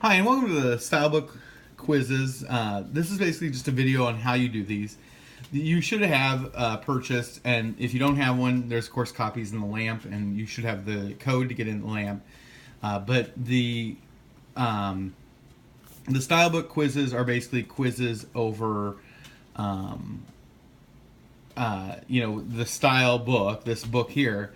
Hi, and welcome to the Stylebook quizzes. This is basically just a video on how you do these. You should have purchased, and if you don't have one, there's of course copies in the lamp, and you should have the code to get in the lamp. But the Stylebook quizzes are basically quizzes over, the style book, this book here,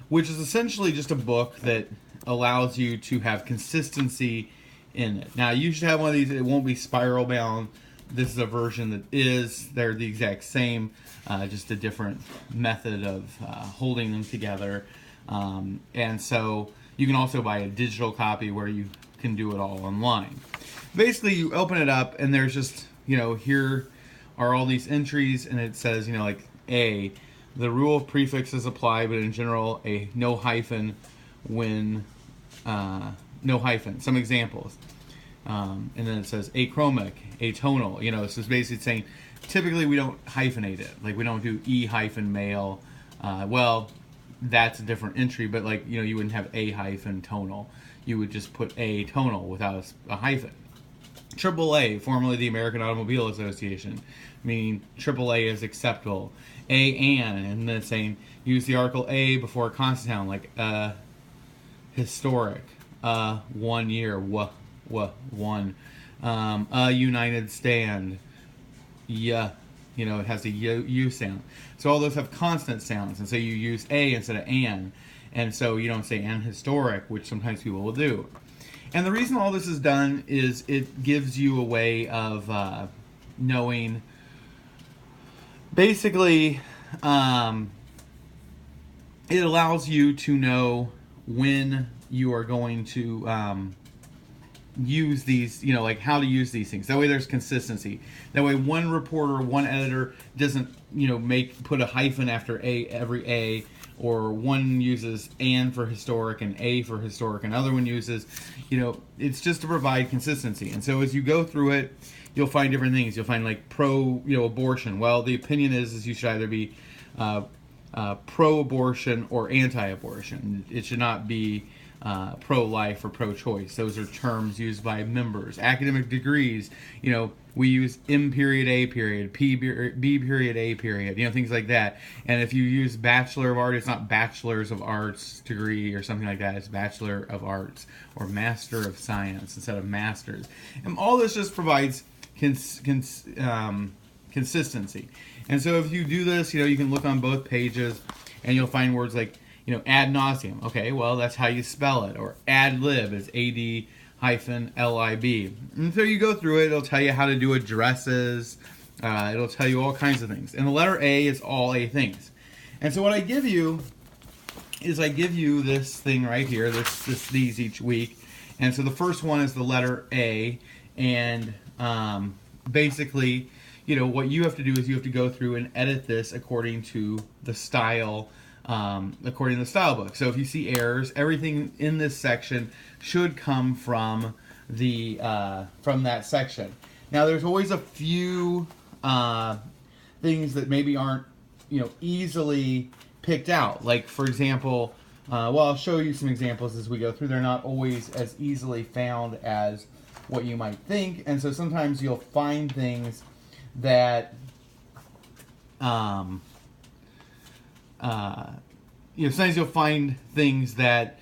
which is essentially just a book that allows you to have consistency in it. Now, you should have one of these. It won't be spiral bound. This is a version that is. They're the exact same, just a different method of holding them together. And so you can also buy a digital copy where you can do it all online. Basically, you open it up and there's just, here are all these entries, and it says, like A, the rule of prefixes apply, but in general, a no hyphen when no hyphen. Some examples. And then it says achromic, atonal. So it's basically saying typically we don't hyphenate it. Like we don't do E hyphen male. Well, that's a different entry, but you wouldn't have A hyphen tonal. You would just put A tonal without a hyphen. AAA, formerly the American Automobile Association, meaning AAA is acceptable. And then it's saying use the article A before a consonant sound, like historic, 1 year, one, a united stand, yeah, it has a U sound. So all those have consonant sounds, and so you use A instead of and so you don't say an historic, which sometimes people will do. And the reason all this is done is it gives you a way of knowing, basically, it allows you to know when you are going to use these, like how to use these things. That way there's consistency. That way one reporter, one editor doesn't, put a hyphen after every A, or one uses and for historic and A for historic, and other one uses, it's just to provide consistency. And so as you go through it, you'll find different things. You'll find like pro, abortion. Well, the opinion is you should either be pro-abortion or anti-abortion. It should not be pro-life or pro-choice. Those are terms used by members. Academic degrees, we use M period A period, B period A period, things like that. And if you use Bachelor of Art, it's not Bachelor's of Arts degree or something like that. It's Bachelor of Arts or Master of Science instead of Masters. And all this just provides consistency. And so if you do this, you can look on both pages and you'll find words like, ad nauseum. Okay, well, that's how you spell it. Or ad lib is AD-LIB. And so you go through it, it'll tell you how to do addresses. It'll tell you all kinds of things. And the letter A is all A things. And so what I give you is I give you this thing right here, these each week. And so the first one is the letter A. And basically, what you have to do is you have to go through and edit this according to the style, according to the style book. So if you see errors, everything in this section should come from from that section. Now, there's always a few things that maybe aren't easily picked out. Like, for example, I'll show you some examples as we go through. They're not always as easily found as what you might think, and so sometimes you'll find things that sometimes you'll find things that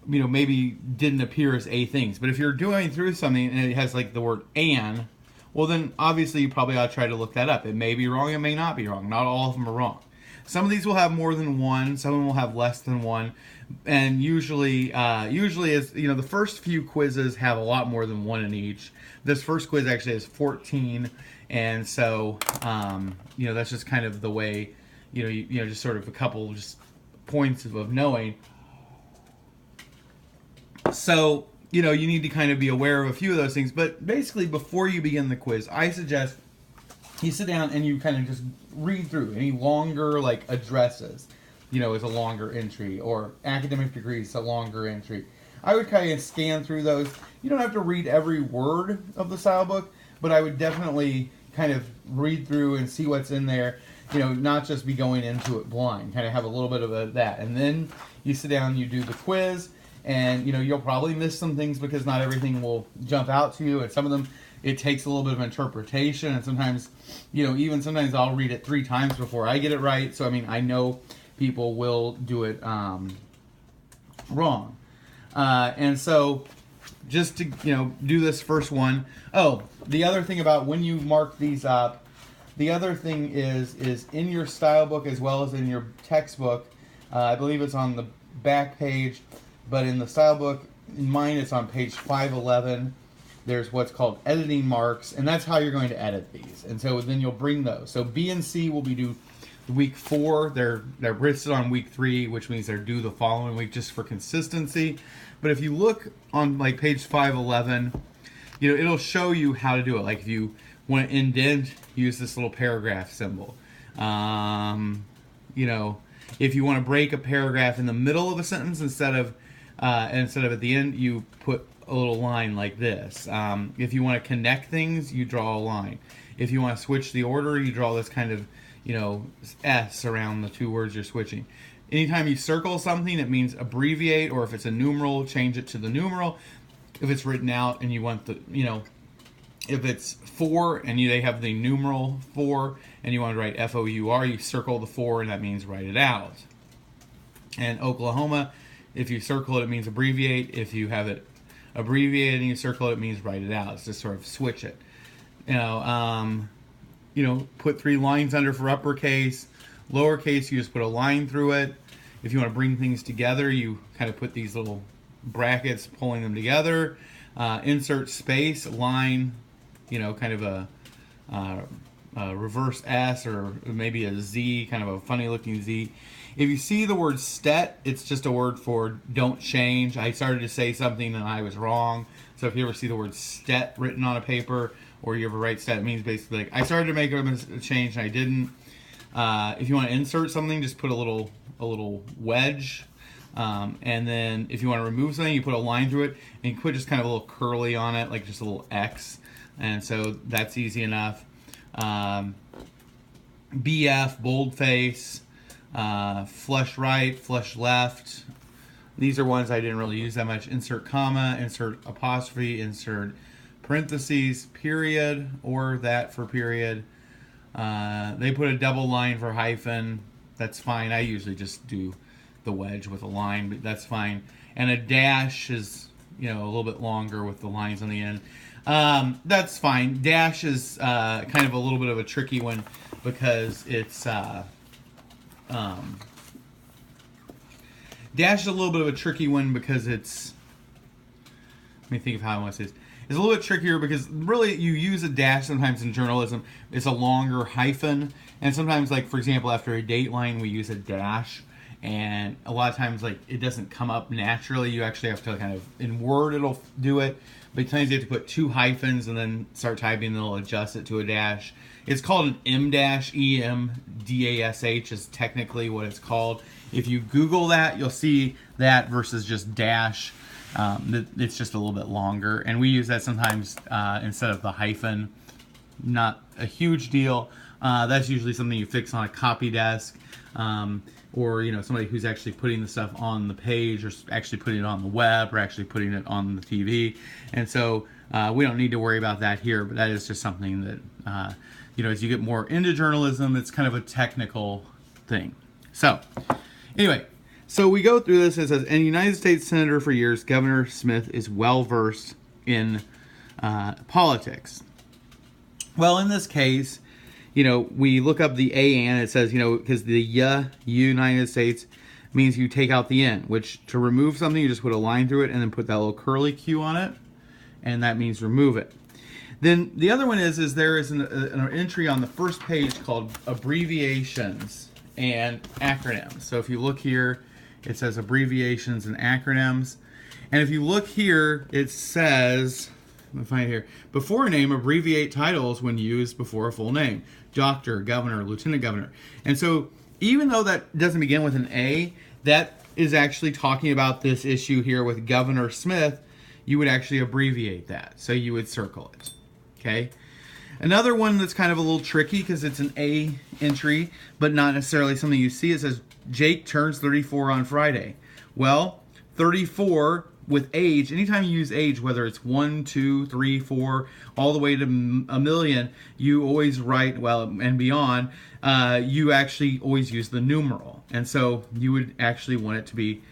maybe didn't appear as A things. But if you're going through something and it has like the word "an," well, then obviously you probably ought to try to look that up. It may be wrong, it may not be wrong. Not all of them are wrong. Some of these will have more than one, some of them will have less than one, and usually is the first few quizzes have a lot more than one in each. This first quiz actually has 14, and so that's just kind of the way just sort of a couple just points of knowing. So you need to kind of be aware of a few of those things. But basically, before you begin the quiz, I suggest you sit down and you kind of just read through any longer, like addresses, is a longer entry, or academic degrees is a longer entry. I would kind of scan through those. You don't have to read every word of the style book, but I would definitely kind of read through and see what's in there, not just be going into it blind, kind of have a little bit of that. And then you sit down, you do the quiz, And you'll probably miss some things because not everything will jump out to you, and some of them it takes a little bit of interpretation, and sometimes even sometimes I'll read it 3 times before I get it right. So I know people will do it wrong, and so just to do this first one. Oh, the other thing about when you mark these up, the other thing is in your style book as well as in your textbook. I believe it's on the back page, but in the style book, in mine it's on page 511. There's what's called editing marks, and that's how you're going to edit these. And so then you'll bring those. So B and C will be due week 4. They're listed on week 3, which means they're due the following week, just for consistency. But if you look on like page 511, it'll show you how to do it. Like if you want to indent, use this little paragraph symbol. If you want to break a paragraph in the middle of a sentence instead of at the end, you put a little line like this. If you want to connect things, you draw a line. If you want to switch the order, you draw this kind of S around the 2 words you're switching. Anytime you circle something, it means abbreviate, or if it's a numeral, change it to the numeral. If it's written out and you want the, if it's 4 and they have the numeral 4 and you want to write FOUR, you circle the 4 and that means write it out. And Oklahoma, if you circle it, it means abbreviate. If you have it abbreviated and you circle it, it means write it out. It's just sort of switch it. Put 3 lines under for uppercase. Lowercase, you just put a line through it. If you want to bring things together, you kind of put these little brackets pulling them together. Insert space, line, kind of a reverse S or maybe a Z, kind of a funny looking Z. If you see the word stet, it's just a word for don't change. I started to say something and I was wrong. So if you ever see the word stet written on a paper, or you ever write stet, it means basically like I started to make a change and I didn't. If you want to insert something, just put a little wedge. And then if you want to remove something, you put a line through it, and you put just kind of a little curly on it, like just a little X. And so that's easy enough. BF, boldface, flush right, flush left. These are ones I didn't really use that much. Insert comma, insert apostrophe, insert parentheses, period, or that for period. They put a double line for hyphen. That's fine. I usually just do the wedge with a line, but that's fine. And a dash is, a little bit longer with the lines on the end. That's fine. Dash is kind of a little bit of a tricky one because it's dash is a little bit of a tricky one because it's, let me think of how I want to say this. It's a little bit trickier because really you use a dash sometimes in journalism. It's a longer hyphen, and sometimes, like for example, after a dateline we use a dash, and a lot of times like it doesn't come up naturally. You actually have to kind of, in Word it'll do it, but sometimes you have to put 2 hyphens and then start typing, and it'll adjust it to a dash. It's called an M-dash, E-M-D-A-S-H is technically what it's called. If you Google that, you'll see that versus just dash. It's just a little bit longer, and we use that sometimes instead of the hyphen. Not a huge deal. That's usually something you fix on a copy desk, or somebody who's actually putting the stuff on the page, or actually putting it on the web, or actually putting it on the TV. And so we don't need to worry about that here, but that is just something that as you get more into journalism, it's kind of a technical thing. So anyway. So we go through this. It says, and United States Senator for years, Governor Smith is well-versed in politics. Well, in this case, we look up the A-N. It says, because the United States means you take out the N, which to remove something, you just put a line through it and then put that little curly Q on it, and that means remove it. Then the other one is there is an entry on the first page called abbreviations and acronyms. So if you look here, it says abbreviations and acronyms. And if you look here, it says, let me find it here, before a name, abbreviate titles when used before a full name. Doctor, governor, lieutenant governor. And so even though that doesn't begin with an A, that is actually talking about this issue here with Governor Smith. You would actually abbreviate that. So you would circle it. Okay? Another one that's kind of a little tricky because it's an A entry, but not necessarily something you see. It says, Jake turns 34 on Friday. Well, 34 with age, anytime you use age, whether it's 1, 2, 3, 4, all the way to a million, you always write, well, and beyond, you actually always use the numeral. And so you would actually want it to be,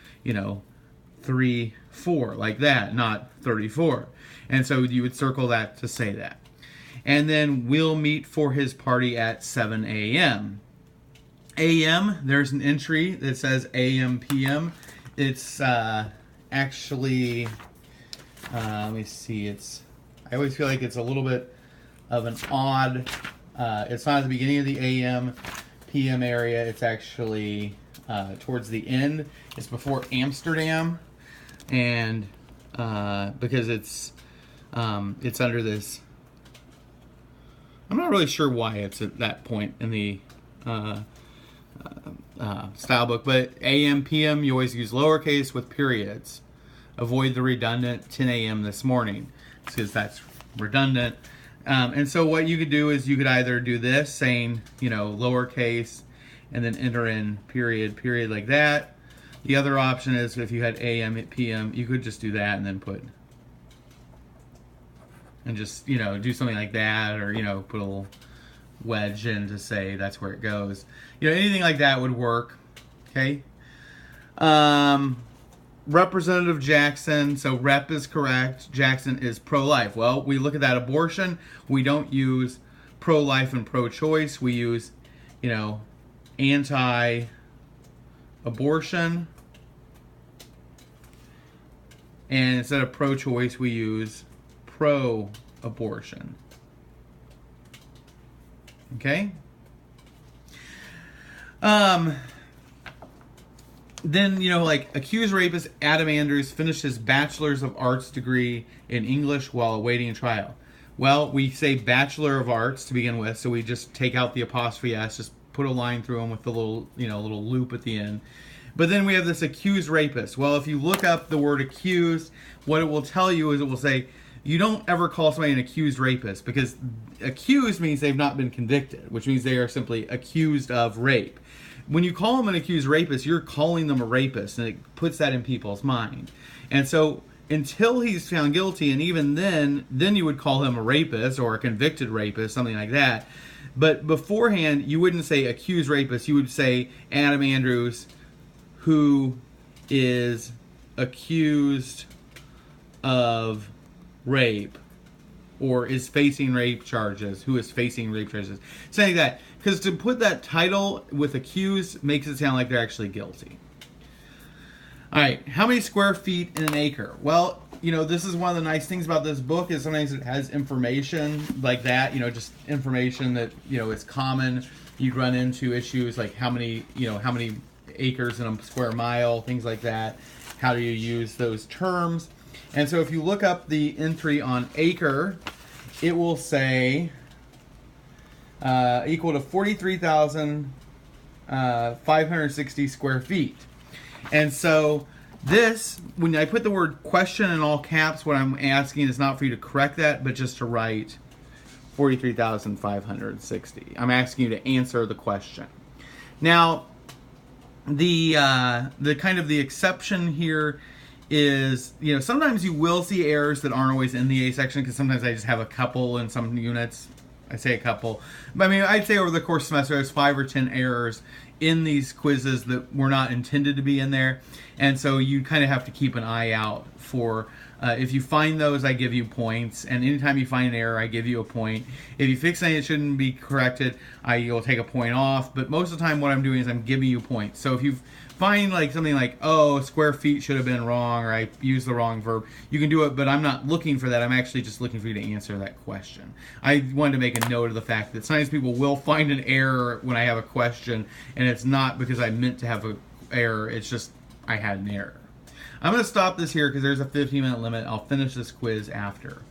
3, 4, like that, not 34. And so you would circle that to say that. And then we'll meet for his party at 7 a.m. a.m., there's an entry that says a.m. p.m. It's actually, let me see, I always feel like it's a little bit of an odd, it's not at the beginning of the a.m. p.m. area, it's actually towards the end. It's before Amsterdam, and because it's under this, I'm not really sure why it's at that point in the style book, but AM, PM, you always use lowercase with periods. Avoid the redundant 10 a.m. this morning, because that's redundant. And so what you could do is you could either do this, saying, lowercase, and then enter in period like that. The other option is if you had AM, PM, you could just do that and then put, and just, do something like that, or, put a little wedge in to say that's where it goes. Anything like that would work. Okay. Representative Jackson. So rep is correct. Jackson is pro-life. Well, we look at that abortion. We don't use pro-life and pro-choice. We use, anti-abortion. And instead of pro-choice, we use pro-abortion. Okay. Then, like accused rapist Adam Andrews finished his Bachelor's of Arts degree in English while awaiting trial. Well, we say Bachelor of Arts to begin with, so we just take out the apostrophe S, just put a line through them with the little, little loop at the end. But then we have this accused rapist. Well, if you look up the word accused, what it will tell you is it will say, you don't ever call somebody an accused rapist, because accused means they've not been convicted, which means they are simply accused of rape. When you call them an accused rapist, you're calling them a rapist, and it puts that in people's mind. And so until he's found guilty, and even then you would call him a rapist or a convicted rapist, something like that. But beforehand, you wouldn't say accused rapist. You would say Adam Andrews, who is accused of rape, or is facing rape charges, who is facing rape charges. Saying that, because to put that title with accused makes it sound like they're actually guilty. All right, how many square feet in an acre? Well, this is one of the nice things about this book is sometimes it has information like that, just information that, is common. You'd run into issues like how many acres in a square mile, things like that. How do you use those terms? And so if you look up the entry on acre, it will say equal to 43,560 square feet. And so this, when I put the word question in all caps, what I'm asking is not for you to correct that, but just to write 43,560. I'm asking you to answer the question. Now, the kind of the exception here is, sometimes you will see errors that aren't always in the A section, because sometimes I just have a couple in some units. I say a couple. But I'd say over the course of the semester, there's 5 or 10 errors in these quizzes that were not intended to be in there. And so you kind of have to keep an eye out for, if you find those, I give you points. And anytime you find an error, I give you a point. If you fix something that shouldn't be corrected, you'll take a point off. But most of the time what I'm doing is I'm giving you points. So if you find like something like, oh, square feet should have been wrong, or I used the wrong verb, you can do it, but I'm not looking for that. I'm actually just looking for you to answer that question. I wanted to make a note of the fact that sometimes people will find an error when I have a question, and it's not because I meant to have an error, it's just I had an error. I'm going to stop this here because there's a 15-minute limit. I'll finish this quiz after.